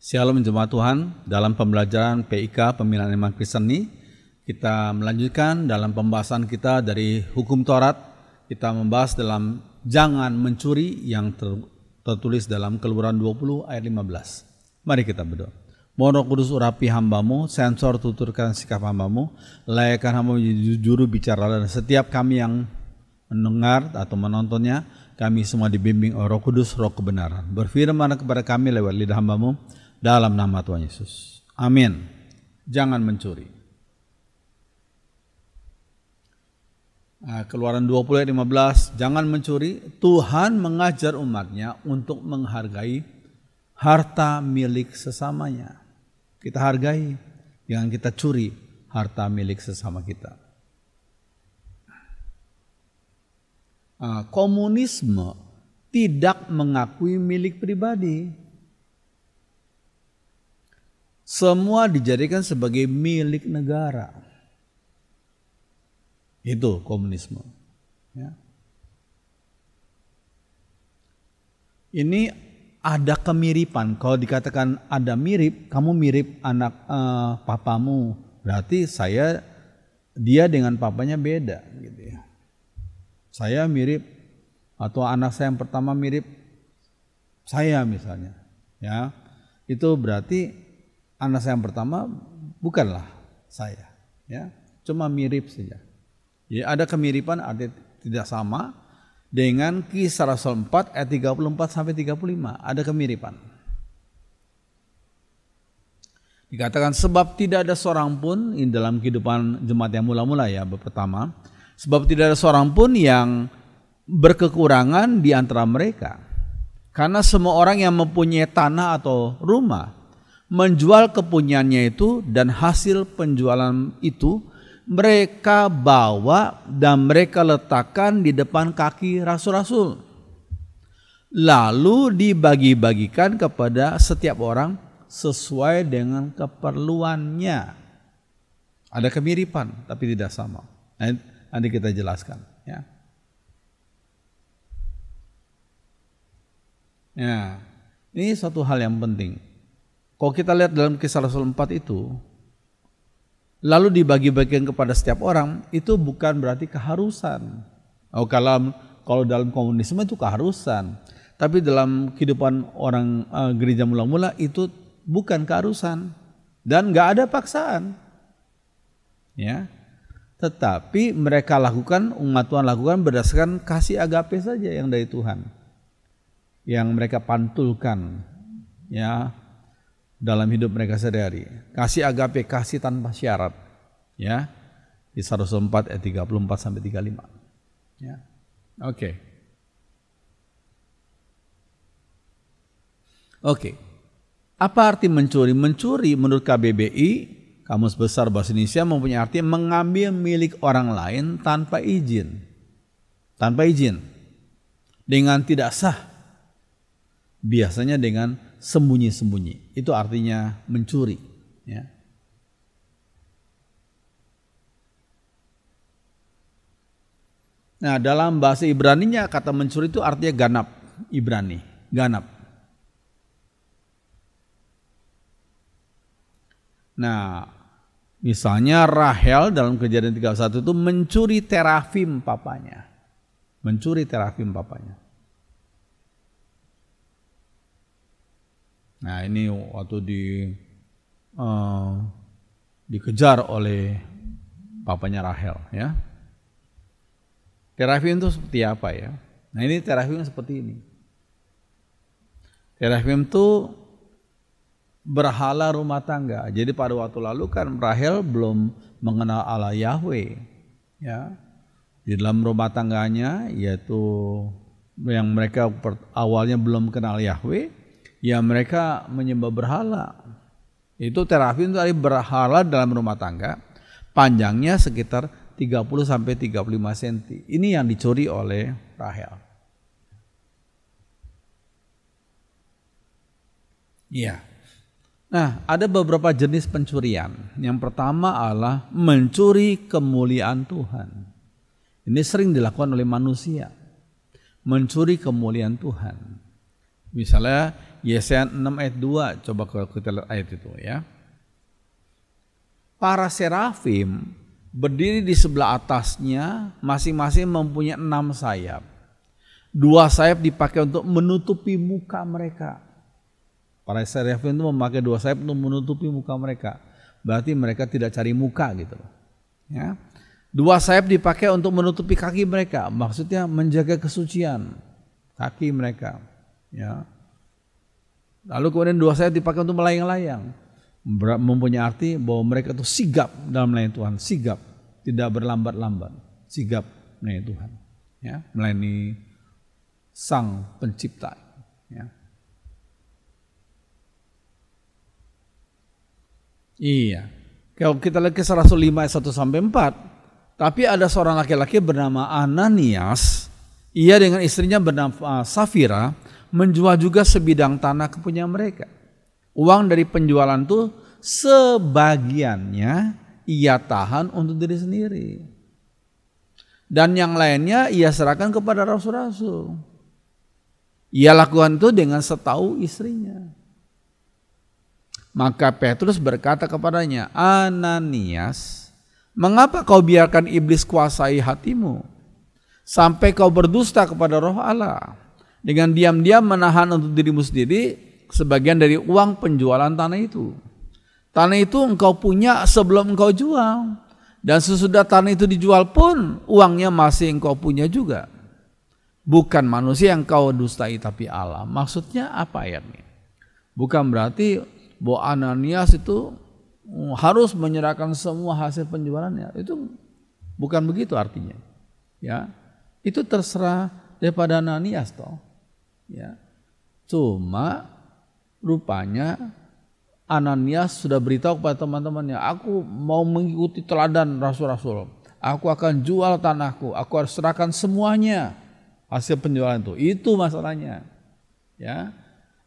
Shalom jemaat Tuhan, dalam pembelajaran PIK Pembinaan Iman Kristen ini kita melanjutkan dalam pembahasan kita dari hukum Taurat. Kita membahas dalam jangan mencuri yang tertulis dalam Keluaran 20 ayat 15. Mari kita berdoa. Mohon Roh Kudus urapi hambamu, sensor tuturkan sikap hambamu, layakkan hambamu menjadi juru bicara, dan setiap kami yang mendengar atau menontonnya, kami semua dibimbing oleh Roh Kudus, Roh kebenaran. Berfirman kepada kami lewat lidah hambamu, dalam nama Tuhan Yesus. Amin. Jangan mencuri. Keluaran 20 ayat 15, jangan mencuri. Tuhan mengajar umatnya untuk menghargai harta milik sesamanya. Kita hargai, jangan kita curi harta milik sesama kita. Komunisme tidak mengakui milik pribadi. Semua dijadikan sebagai milik negara. Itu komunisme. Ya. Ini ada kemiripan. Kalau dikatakan ada mirip, kamu mirip anak papamu, berarti dia dengan papanya beda, gitu ya. Saya mirip, atau anak saya yang pertama mirip saya misalnya, ya, itu berarti anak saya yang pertama bukanlah saya, ya, cuma mirip saja. Ya, ada kemiripan, ada tidak sama dengan Kisah Rasul 4 ayat 34 sampai 35. Ada kemiripan. Dikatakan sebab tidak ada seorang pun ini dalam kehidupan jemaat yang mula-mula, ya, pertama, sebab tidak ada seorang pun yang berkekurangan di antara mereka. Karena semua orang yang mempunyai tanah atau rumah menjual kepunyaannya itu, dan hasil penjualan itu mereka bawa dan mereka letakkan di depan kaki rasul-rasul. Lalu dibagi-bagikan kepada setiap orang sesuai dengan keperluannya. Ada kemiripan tapi tidak sama. Nanti kita jelaskan, ya. Ya, ini satu hal yang penting. Kalau kita lihat dalam Kisah Rasul 4 itu, lalu dibagi-bagikan kepada setiap orang, itu bukan berarti keharusan. Kalau dalam komunisme itu keharusan, tapi dalam kehidupan orang gereja mula-mula itu bukan keharusan dan nggak ada paksaan, ya. Tetapi mereka lakukan, umat Tuhan lakukan berdasarkan kasih agape saja yang dari Tuhan, yang mereka pantulkan, ya, dalam hidup mereka sehari-hari. Kasih agape, kasih tanpa syarat, ya. Kisah Rasul 4 ayat 34 sampai 35. Ya. Oke. Apa arti mencuri? Mencuri menurut KBBI, Kamus Besar Bahasa Indonesia, mempunyai arti mengambil milik orang lain tanpa izin. Tanpa izin. Dengan tidak sah. Biasanya dengan sembunyi-sembunyi. Itu artinya mencuri, ya. Nah, dalam bahasa Ibraninya kata mencuri itu artinya ganap. Ibrani, ganap. Nah, misalnya Rahel dalam Kejadian 31 itu mencuri terafim papanya. Mencuri terafim papanya. Nah, ini waktu dikejar oleh papanya Rahel, ya. Terafim itu seperti apa, ya? Nah, ini terafim seperti ini. Terafim itu berhala rumah tangga. Jadi pada waktu lalu kan Rahel belum mengenal Allah Yahweh, ya. Di dalam rumah tangganya, yaitu yang mereka awalnya belum kenal Yahweh, ya mereka menyembah berhala. Itu terafim itu berhala dalam rumah tangga, panjangnya sekitar 30 sampai 35 cm. Ini yang dicuri oleh Rahel. Iya. Nah, ada beberapa jenis pencurian. Yang pertama adalah mencuri kemuliaan Tuhan. Ini sering dilakukan oleh manusia. Mencuri kemuliaan Tuhan. Misalnya Yesaya 6 ayat 2, coba kalau kita lihat ayat itu ya. Para serafim berdiri di sebelah atasnya, masing-masing mempunyai 6 sayap. 2 sayap dipakai untuk menutupi muka mereka. Para serafim itu memakai 2 sayap untuk menutupi muka mereka. Berarti mereka tidak cari muka gitu. Ya. 2 sayap dipakai untuk menutupi kaki mereka. Maksudnya menjaga kesucian kaki mereka. Ya. Lalu kemudian 2 sayap dipakai untuk melayang-layang. Mempunyai arti bahwa mereka itu sigap dalam melayani Tuhan. Sigap, tidak berlambat-lambat. Sigap melayani Tuhan. Ya. Melayani Sang Pencipta. Ya. Iya. Kalau kita lihat Kisah Rasul 5 ayat 1-4, tapi ada seorang laki-laki bernama Ananias, ia dengan istrinya bernama Safira menjual juga sebidang tanah kepunyaan mereka. Uang dari penjualan itu sebagiannya ia tahan untuk diri sendiri. Dan yang lainnya ia serahkan kepada rasul-rasul. Ia lakukan itu dengan setahu istrinya. Maka Petrus berkata kepadanya, Ananias, mengapa kau biarkan iblis kuasai hatimu? Sampai kau berdusta kepada roh Allah. Dengan diam-diam menahan untuk dirimu sendiri sebagian dari uang penjualan tanah itu. Tanah itu engkau punya sebelum engkau jual. Dan sesudah tanah itu dijual pun uangnya masih engkau punya juga. Bukan manusia yang kau dustai tapi Allah. Maksudnya apa ayatnya? Bukan berarti bahwa Ananias itu harus menyerahkan semua hasil penjualannya. Itu bukan begitu artinya. Ya, itu terserah daripada Ananias toh. Ya, cuma rupanya Ananias sudah beritahu kepada teman-temannya, aku mau mengikuti teladan rasul-rasul. Aku akan jual tanahku. Aku harus serahkan semuanya hasil penjualan itu. Itu masalahnya. Ya.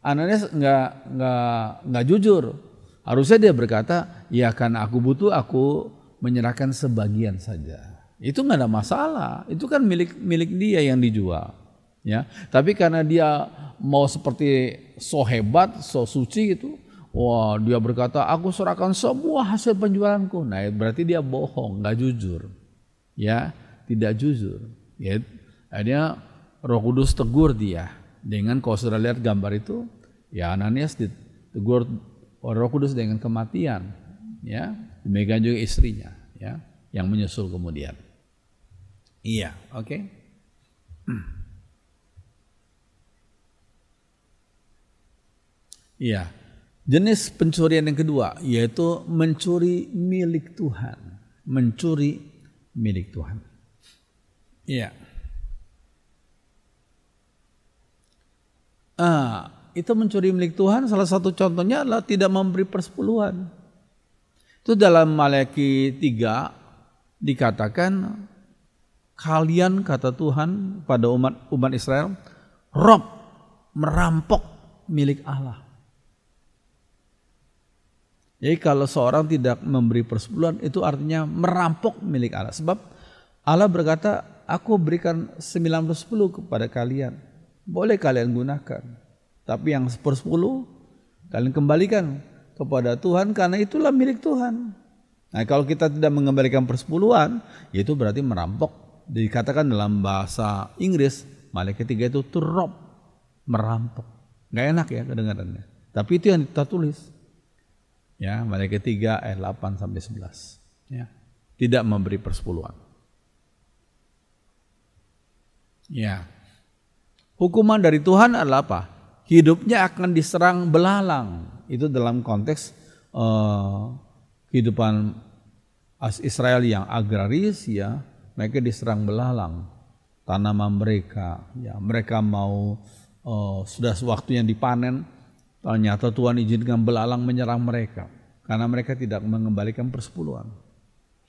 Ananias nggak jujur. Harusnya dia berkata, ya karena aku butuh, aku menyerahkan sebagian saja. Itu nggak ada masalah. Itu kan milik dia yang dijual. Ya, tapi karena dia mau seperti so hebat, so suci gitu, wah dia berkata, aku serahkan semua hasil penjualanku. Nah berarti dia bohong, nggak jujur. Ya, tidak jujur. Ya, akhirnya Roh Kudus tegur dia. Dengan kalau sudah lihat gambar itu, ya Ananias ditegur Roh Kudus dengan kematian, ya, demikian juga istrinya, ya, yang menyusul kemudian. Iya, oke. Iya, jenis pencurian yang kedua yaitu mencuri milik Tuhan, mencuri milik Tuhan. Iya. Itu mencuri milik Tuhan, salah satu contohnya adalah tidak memberi persepuluhan. Itu dalam Maleakhi 3 dikatakan, kalian kata Tuhan pada umat Israel, rob, merampok milik Allah. Jadi kalau seorang tidak memberi persepuluhan itu artinya merampok milik Allah. Sebab Allah berkata, aku berikan 90-10 kepada kalian. Boleh kalian gunakan, tapi yang 10 kalian kembalikan kepada Tuhan karena itulah milik Tuhan. Nah kalau kita tidak mengembalikan persepuluhan, itu berarti merampok. Dikatakan dalam bahasa Inggris, Maleakhi 3 itu to rob, merampok. Gak enak ya kedengarannya, tapi itu yang kita tulis. Ya, Maleakhi 3 ayat 8-11. Ya, tidak memberi persepuluhan. Ya. Hukuman dari Tuhan adalah apa? Hidupnya akan diserang belalang. Itu dalam konteks kehidupan Israel yang agraris, ya, mereka diserang belalang. Tanaman mereka, ya, mereka mau sudah waktunya dipanen, ternyata Tuhan izinkan belalang menyerang mereka karena mereka tidak mengembalikan persepuluhan.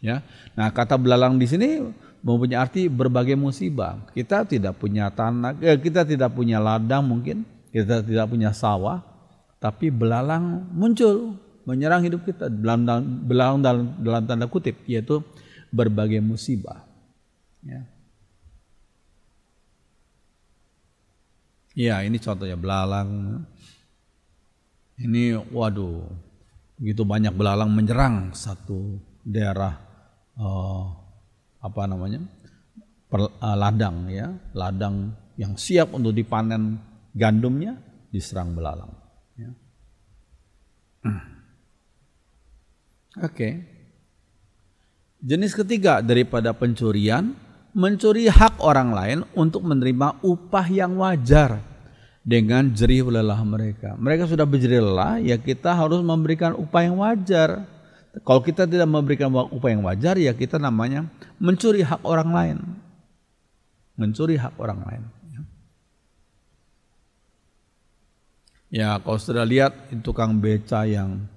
Ya, nah kata belalang di sini mempunyai arti berbagai musibah. Kita tidak punya tanah, kita tidak punya ladang mungkin, kita tidak punya sawah, tapi belalang muncul menyerang hidup kita. Belalang dalam tanda kutip, yaitu berbagai musibah. Ya. Ya, ini contohnya belalang. Ini waduh, begitu banyak belalang menyerang satu daerah ladang ya, ladang yang siap untuk dipanen gandumnya diserang belalang. Ya. Oke. Jenis ketiga daripada pencurian, mencuri hak orang lain untuk menerima upah yang wajar dengan jerih lelah mereka. Mereka sudah berjerih lelah, ya kita harus memberikan upah yang wajar. Kalau kita tidak memberikan upah yang wajar, ya kita namanya mencuri hak orang lain. Mencuri hak orang lain. Ya, kalau sudah lihat tukang beca yang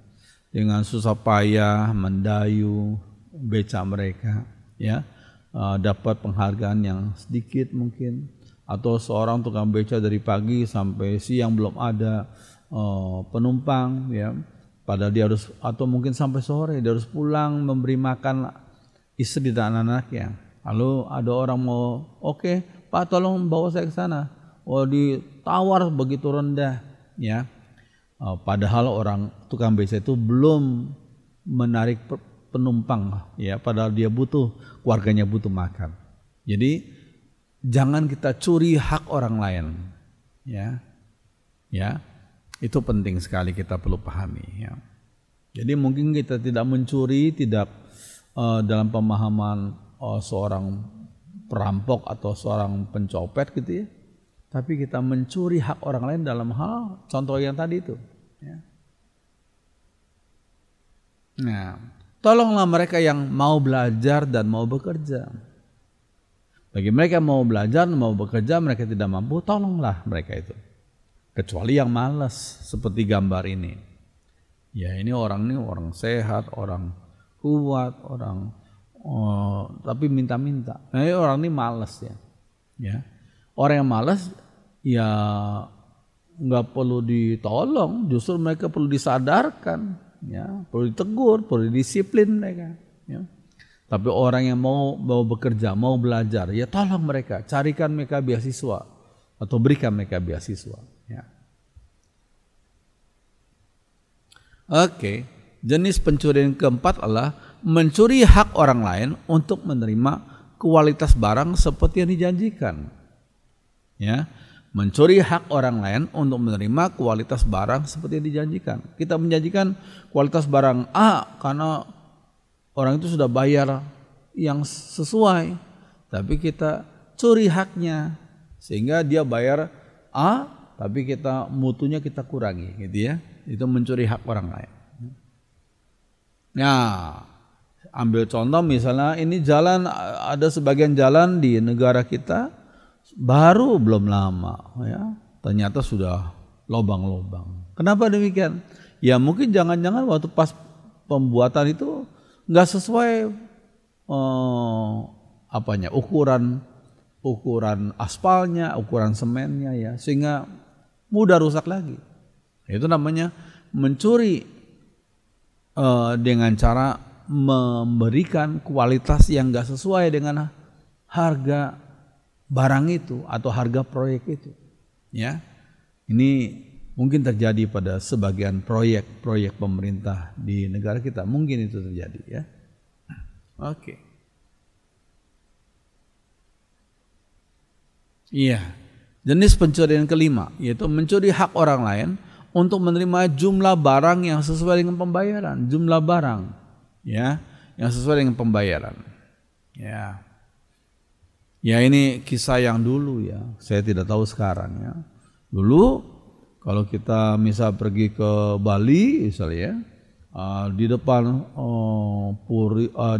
dengan susah payah mendayu beca mereka, ya. Dapat penghargaan yang sedikit mungkin, atau seorang tukang beca dari pagi sampai siang belum ada penumpang, ya, padahal dia harus, atau mungkin sampai sore dia harus pulang memberi makan istri dan anak-anaknya. Lalu ada orang mau, oke, Pak tolong bawa saya ke sana, ditawar begitu rendah, ya, padahal orang tukang beca itu belum menarik penumpang, ya, padahal dia butuh, keluarganya butuh makan. Jadi jangan kita curi hak orang lain, ya, ya, itu penting sekali kita perlu pahami. Ya. Jadi mungkin kita tidak mencuri, tidak dalam pemahaman seorang perampok atau seorang pencopet gitu ya, tapi kita mencuri hak orang lain dalam hal contoh yang tadi itu. Ya. Nah, tolonglah mereka yang mau belajar dan mau bekerja. Bagi mereka yang mau belajar, mau bekerja, mereka tidak mampu, tolonglah mereka itu. Kecuali yang malas, seperti gambar ini. Ya, ini orang sehat, orang kuat, orang tapi minta-minta. Nah, orang ini malas ya. Ya. Orang yang malas ya nggak perlu ditolong, justru mereka perlu disadarkan, ya, perlu ditegur, perlu disiplin mereka. Ya. Tapi orang yang mau bekerja, mau belajar, ya tolong mereka, carikan mereka beasiswa atau berikan mereka beasiswa. Ya. Oke, jenis pencurian keempat adalah mencuri hak orang lain untuk menerima kualitas barang seperti yang dijanjikan. Ya, mencuri hak orang lain untuk menerima kualitas barang seperti yang dijanjikan. Kita menjanjikan kualitas barang A karena orang itu sudah bayar yang sesuai, tapi kita curi haknya sehingga dia bayar A, tapi kita mutunya kita kurangi, gitu ya. Itu mencuri hak orang lain. Nah, ambil contoh misalnya ini jalan, ada sebagian jalan di negara kita baru belum lama, ya, ternyata sudah lobang-lobang. Kenapa demikian? Ya mungkin jangan-jangan waktu pas pembuatan itu nggak sesuai ukuran aspalnya, ukuran semennya, ya, sehingga mudah rusak lagi. Itu namanya mencuri dengan cara memberikan kualitas yang nggak sesuai dengan harga barang itu atau harga proyek itu. Ya, ini mungkin terjadi pada sebagian proyek pemerintah di negara kita, mungkin itu terjadi, ya. Oke. Iya. Jenis pencurian kelima yaitu mencuri hak orang lain untuk menerima jumlah barang yang sesuai dengan pembayaran, jumlah barang, ya, yang sesuai dengan pembayaran. Ya. Ya, ini kisah yang dulu, ya. Saya tidak tahu sekarang, ya. Dulu kalau kita misal pergi ke Bali misalnya, di depan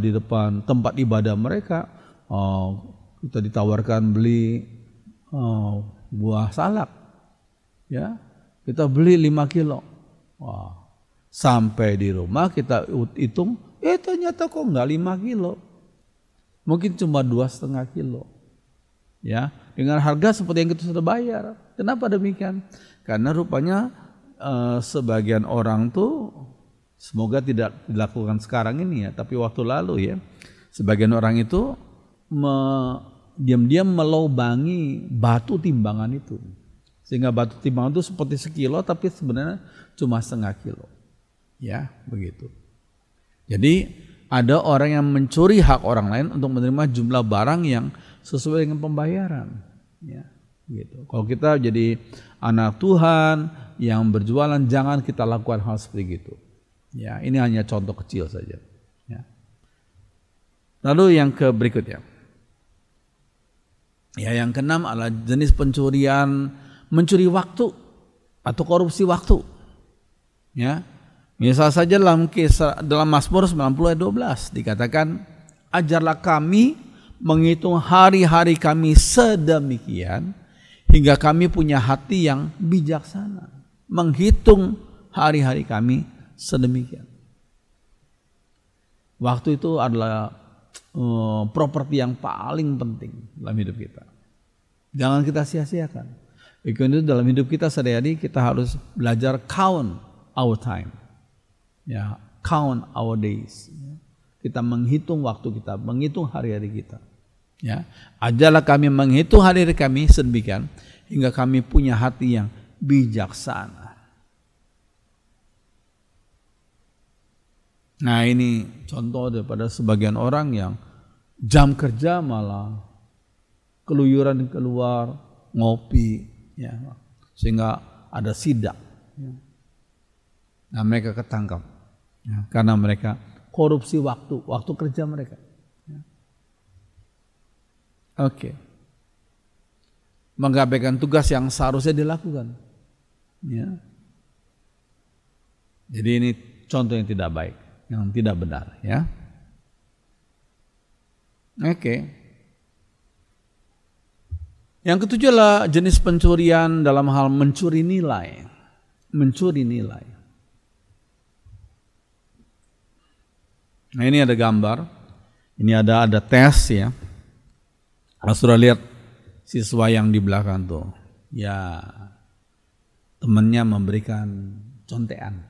di depan tempat ibadah mereka, kita ditawarkan beli buah salak, ya, kita beli 5 kilo. Wah, sampai di rumah kita hitung, ternyata kok enggak 5 kilo, mungkin cuma 2,5 kilo, ya, dengan harga seperti yang kita sudah bayar. Kenapa demikian? Karena rupanya sebagian orang tuh, semoga tidak dilakukan sekarang ini, ya, tapi waktu lalu, ya, sebagian orang itu diam-diam melobangi batu timbangan itu Sehingga batu timbang itu seperti sekilo tapi sebenarnya cuma setengah kilo. Ya, begitu. Jadi ada orang yang mencuri hak orang lain untuk menerima jumlah barang yang sesuai dengan pembayaran. Ya, gitu. Kalau kita jadi anak Tuhan yang berjualan, jangan kita lakukan hal seperti itu. Ya, ini hanya contoh kecil saja. Ya. Lalu yang berikutnya. Ya, yang keenam adalah jenis pencurian, mencuri waktu atau korupsi waktu. Ya. Misal saja dalam Mazmur 90 ayat 12 dikatakan, ajarlah kami menghitung hari-hari kami sedemikian hingga kami punya hati yang bijaksana. Menghitung hari-hari kami sedemikian. Waktu itu adalah properti yang paling penting dalam hidup kita. Jangan kita sia-siakan. Itu dalam hidup kita sehari-hari kita harus belajar count our time. Ya, count our days. Kita menghitung waktu kita, menghitung hari-hari kita. Ya, ajarlah kami menghitung hari-hari kami sedemikian hingga kami punya hati yang bijaksana. Nah, ini contoh daripada sebagian orang yang jam kerja malah keluyuran keluar ngopi, ya, sehingga ada sidak. Ya. Nah, mereka ketangkap. Ya, karena mereka korupsi waktu kerja mereka. Ya. Oke. Mengabaikan tugas yang seharusnya dilakukan. Ya. Jadi ini contoh yang tidak baik, yang tidak benar. Ya. Oke. Yang ketujuh adalah jenis pencurian dalam hal mencuri nilai. Mencuri nilai. Nah, ini ada gambar, ini ada tes ya. Sudah lihat siswa yang di belakang tuh, ya temannya memberikan contekan,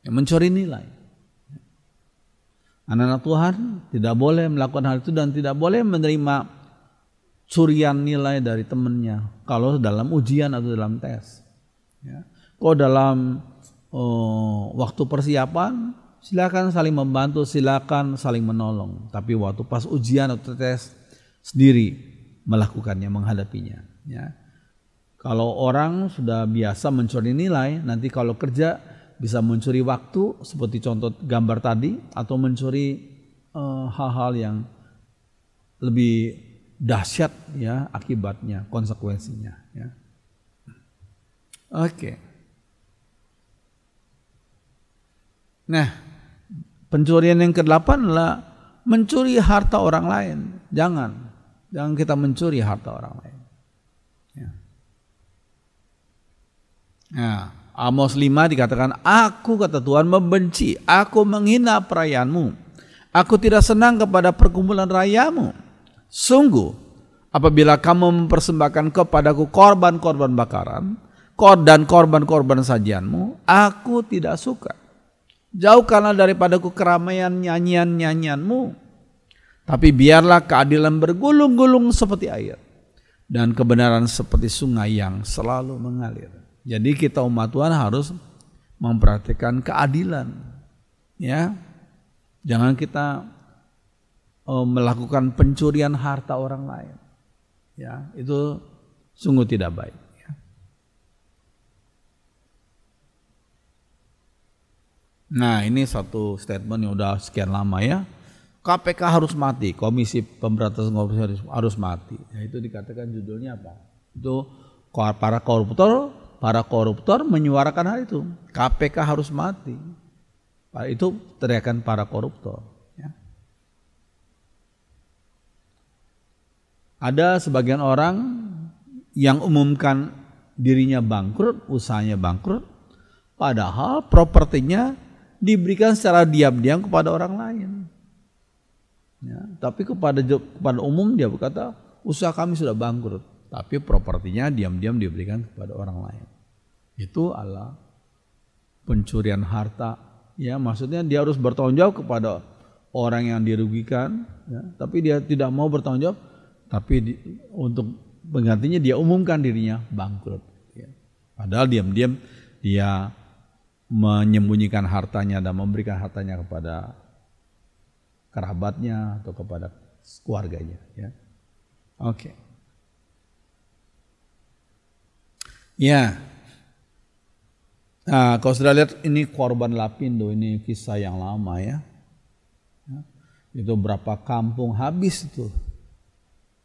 ya, mencuri nilai. Anak-anak Tuhan tidak boleh melakukan hal itu dan tidak boleh menerima curian nilai dari temannya kalau dalam ujian atau dalam tes. Ya. Kalau dalam waktu persiapan, silakan saling membantu, silakan saling menolong. Tapi waktu pas ujian atau tes sendiri melakukannya, menghadapinya. Ya. Kalau orang sudah biasa mencuri nilai, nanti kalau kerja bisa mencuri waktu seperti contoh gambar tadi, atau mencuri hal-hal yang lebih dahsyat ya akibatnya, konsekuensinya. Ya. Oke. Nah, pencurian yang ke-8 adalah mencuri harta orang lain. Jangan kita mencuri harta orang lain. Ya. Nah, Amos 5 dikatakan, aku kata Tuhan membenci, aku menghina perayaanmu. Aku tidak senang kepada perkumpulan rayamu. Sungguh, apabila kamu mempersembahkan kepadaku korban-korban bakaran dan korban-korban sajianmu, aku tidak suka. Jauhkanlah daripadaku keramaian nyanyian-nyanyianmu. Tapi biarlah keadilan bergulung-gulung seperti air, dan kebenaran seperti sungai yang selalu mengalir. Jadi kita umat Tuhan harus memperhatikan keadilan. Ya, jangan kita melakukan pencurian harta orang lain. Ya, itu sungguh tidak baik. Nah, ini satu statement yang udah sekian lama ya. KPK harus mati, Komisi Pemberantasan Korupsi harus mati. Ya, itu dikatakan judulnya apa? Itu para koruptor menyuarakan hal itu. KPK harus mati. Itu teriakan para koruptor. Ya. Ada sebagian orang yang umumkan dirinya bangkrut, usahanya bangkrut, padahal propertinya diberikan secara diam-diam kepada orang lain. Ya, tapi kepada umum dia berkata, usaha kami sudah bangkrut, tapi propertinya diam-diam diberikan kepada orang lain. Itu adalah pencurian harta. Ya, maksudnya dia harus bertanggung jawab kepada orang yang dirugikan, ya, tapi dia tidak mau bertanggung jawab, tapi untuk penggantinya dia umumkan dirinya bangkrut. Padahal diam-diam dia menyembunyikan hartanya dan memberikan hartanya kepada kerabatnya atau kepada keluarganya. Ya. Oke. Ya. Nah, kalau sudah lihat ini korban Lapindo, ini kisah yang lama ya. Itu berapa kampung habis itu.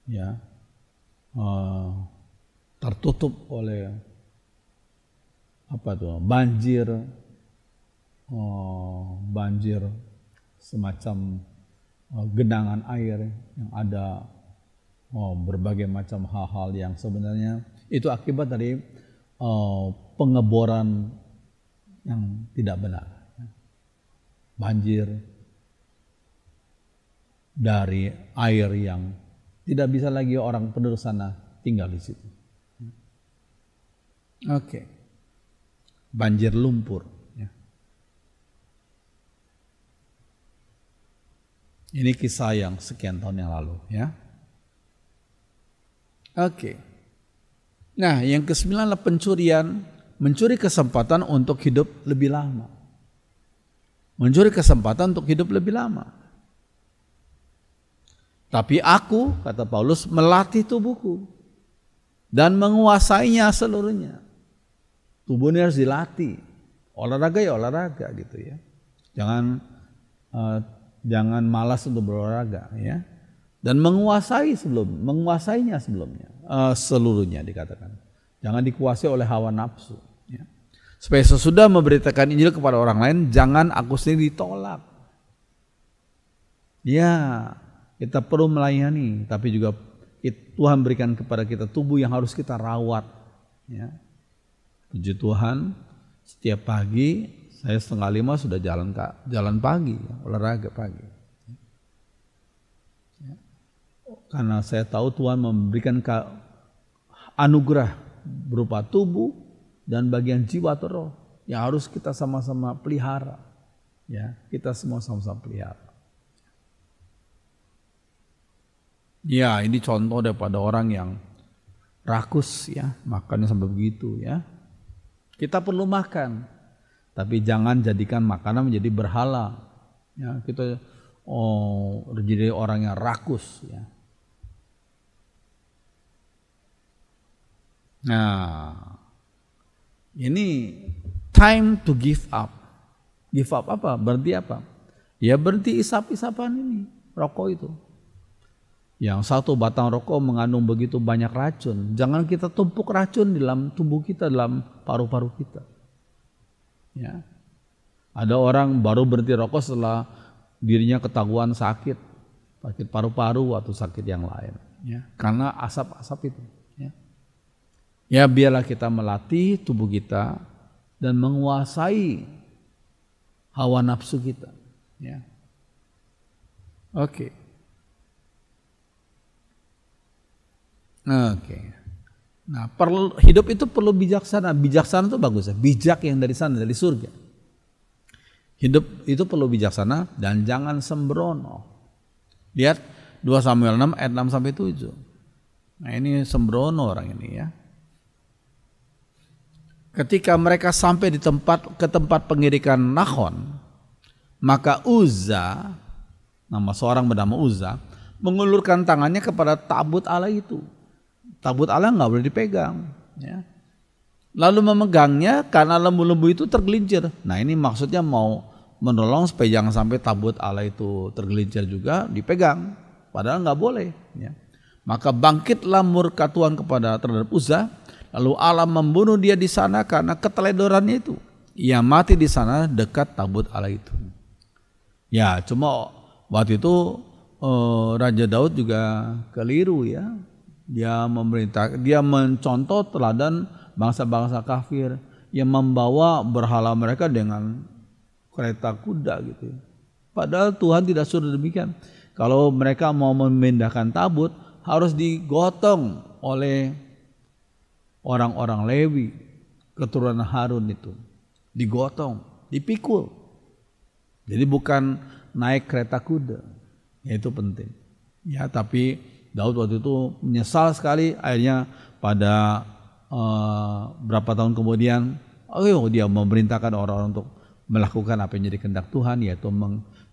Ya. Tertutup oleh banjir, semacam genangan air yang ada berbagai macam hal-hal yang sebenarnya itu akibat dari pengeboran yang tidak benar. Banjir dari air yang tidak bisa lagi orang penduduk sana tinggal di situ. Oke. Banjir lumpur. Ya. Ini kisah yang sekian tahun yang lalu. Ya. Oke. Nah, yang ke-9 adalah pencurian, mencuri kesempatan untuk hidup lebih lama. Mencuri kesempatan untuk hidup lebih lama. Tapi aku, kata Paulus, melatih tubuhku dan menguasainya seluruhnya. Tubuh ini harus dilatih. Olahraga ya olahraga gitu ya. Jangan malas untuk berolahraga ya. Dan menguasainya sebelumnya. Seluruhnya dikatakan. Jangan dikuasai oleh hawa nafsu. Ya. Supaya sesudah memberitakan Injil kepada orang lain, jangan aku sendiri ditolak. Ya, kita perlu melayani, tapi juga Tuhan berikan kepada kita tubuh yang harus kita rawat. Ya. Puji Tuhan, setiap pagi saya 4:30 sudah jalan pagi, olahraga pagi. Ya. Karena saya tahu Tuhan memberikan anugerah berupa tubuh dan bagian jiwa atau roh yang harus kita sama-sama pelihara. Ya, kita semua sama-sama pelihara. Ya, ini contoh daripada orang yang rakus ya, makannya sampai begitu ya. Kita perlu makan, tapi jangan jadikan makanan menjadi berhala. Ya, kita jadi orang yang rakus. Ya. Nah, ini time to give up. Give up apa? Berhenti apa? Ya berhenti isap-isapan ini, rokok itu. Yang satu batang rokok mengandung begitu banyak racun. Jangan kita tumpuk racun di dalam tubuh kita, dalam paru-paru kita. Ya. Ada orang baru berhenti rokok setelah dirinya ketahuan sakit paru-paru atau sakit yang lain. Ya. Karena asap-asap itu. Ya. Ya biarlah kita melatih tubuh kita dan menguasai hawa nafsu kita. Ya. Oke. Nah, hidup itu perlu bijaksana. Bijaksana itu bagus ya. Bijak yang dari sana, dari surga. Hidup itu perlu bijaksana dan jangan sembrono. Lihat 2 Samuel 6 ayat 6 sampai 7. Nah, ini sembrono orang ini ya. Ketika mereka sampai ke tempat pengirikan Nahon, maka Uzza, nama seorang bernama Uzza, mengulurkan tangannya kepada tabut Allah itu. Tabut Allah nggak boleh dipegang. Ya. Lalu memegangnya karena lembu-lembu itu tergelincir. Nah ini maksudnya mau menolong supaya jangan sampai tabut Allah itu tergelincir juga dipegang. Padahal nggak boleh. Ya. Maka bangkitlah murka Tuhan terhadap Uzza. Lalu Allah membunuh dia di sana karena keteledorannya itu. Ia mati di sana dekat tabut Allah itu. Ya cuma waktu itu Raja Daud juga keliru ya. Dia mencontoh teladan bangsa-bangsa kafir yang membawa berhala mereka dengan kereta kuda gitu. Padahal Tuhan tidak suruh demikian. Kalau mereka mau memindahkan tabut harus digotong oleh orang-orang Lewi, keturunan Harun itu. Digotong, dipikul. Jadi bukan naik kereta kuda. Ya itu penting. Ya tapi Daud waktu itu menyesal sekali, akhirnya pada berapa tahun kemudian, dia memerintahkan orang-orang untuk melakukan apa yang jadi kehendak Tuhan, yaitu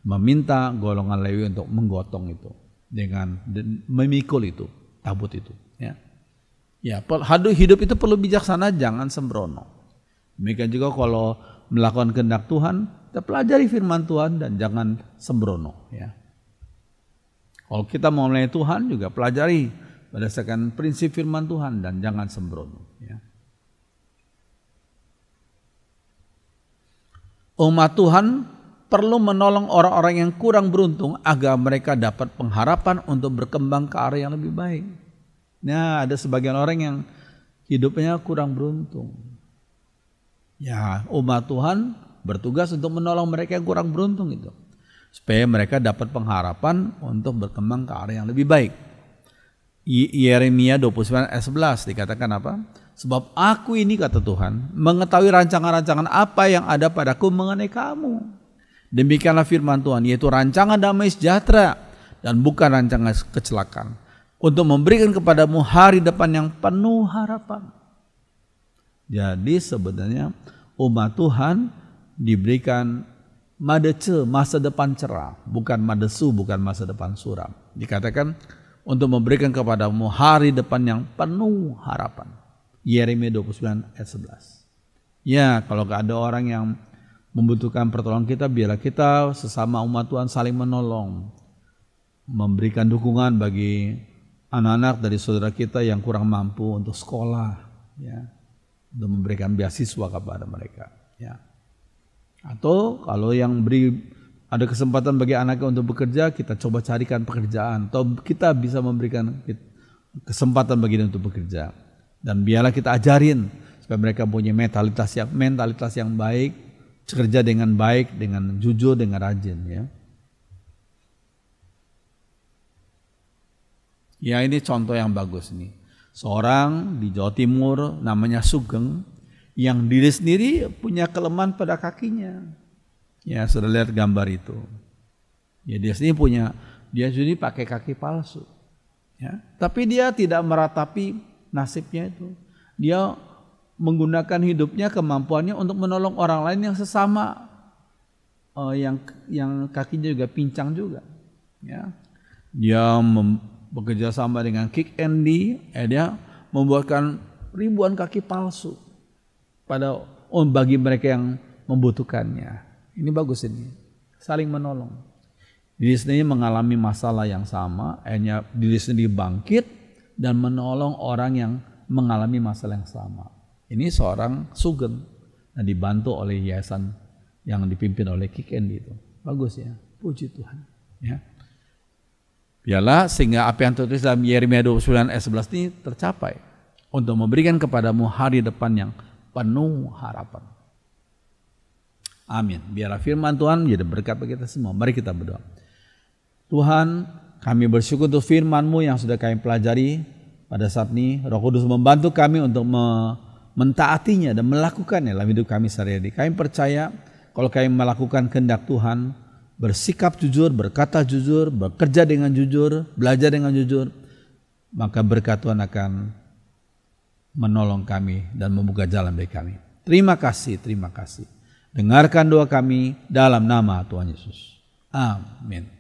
meminta golongan Lewi untuk menggotong itu dengan memikul itu tabut itu. Ya, hidup itu perlu bijaksana, jangan sembrono. Demikian juga kalau melakukan kehendak Tuhan, kita pelajari firman Tuhan dan jangan sembrono. Ya. Kalau kita mau melayani Tuhan juga pelajari berdasarkan prinsip firman Tuhan dan jangan sembrono. Ya. Umat Tuhan perlu menolong orang-orang yang kurang beruntung agar mereka dapat pengharapan untuk berkembang ke arah yang lebih baik. Nah, ada sebagian orang yang hidupnya kurang beruntung. Ya, umat Tuhan bertugas untuk menolong mereka yang kurang beruntung itu, supaya mereka dapat pengharapan untuk berkembang ke arah yang lebih baik. Yeremia 29 ayat 11 dikatakan apa? Sebab aku ini, kata Tuhan, mengetahui rancangan-rancangan apa yang ada padaku mengenai kamu. Demikianlah firman Tuhan, yaitu rancangan damai sejahtera dan bukan rancangan kecelakaan, untuk memberikan kepadamu hari depan yang penuh harapan. Jadi sebenarnya umat Tuhan diberikan madece, masa depan cerah, bukan madesu, bukan masa depan suram. Dikatakan untuk memberikan kepadamu hari depan yang penuh harapan. Yeremia 29 ayat 11. Ya, kalau ada orang yang membutuhkan pertolongan kita, biarlah kita sesama umat Tuhan saling menolong, memberikan dukungan bagi anak-anak dari saudara kita yang kurang mampu untuk sekolah, ya, untuk memberikan beasiswa kepada mereka. Ya. Atau kalau yang ada kesempatan bagi anaknya untuk bekerja, kita coba carikan pekerjaan, atau kita bisa memberikan kesempatan bagi dia untuk bekerja. Dan biarlah kita ajarin supaya mereka punya mentalitas yang baik, kerja dengan baik, dengan jujur, dengan rajin. Ya, ya ini contoh yang bagus nih. Seorang di Jawa Timur namanya Sugeng, yang diri sendiri punya kelemahan pada kakinya. Ya, sudah lihat gambar itu. Ya, dia sendiri pakai kaki palsu. Ya, tapi dia tidak meratapi nasibnya itu. Dia menggunakan hidupnya, kemampuannya untuk menolong orang lain yang sesama, yang kakinya juga pincang juga. Ya, dia bekerja sama dengan Kick Andy, dia membuatkan ribuan kaki palsu bagi mereka yang membutuhkannya. Ini bagus ini, saling menolong. Diri sendiri mengalami masalah yang sama, akhirnya diri sendiri bangkit dan menolong orang yang mengalami masalah yang sama. Ini seorang Sugeng dan dibantu oleh yayasan yang dipimpin oleh Kick Andy itu. Bagus ya, puji Tuhan. Ya. Biarlah sehingga apa yang tertulis dalam Yeremia 29 ayat 11 ini tercapai untuk memberikan kepadamu hari depan yang penuh harapan. Amin. Biarlah firman Tuhan menjadi berkat bagi kita semua. Mari kita berdoa. Tuhan, kami bersyukur untuk firman-Mu yang sudah kami pelajari pada saat ini. Roh Kudus membantu kami untuk mentaatinya dan melakukannya dalam hidup kami sehari-hari. Kami percaya kalau kami melakukan kehendak Tuhan, bersikap jujur, berkata jujur, bekerja dengan jujur, belajar dengan jujur, maka berkat Tuhan akan menolong kami dan membuka jalan bagi kami. Terima kasih, terima kasih. Dengarkan doa kami dalam nama Tuhan Yesus. Amin.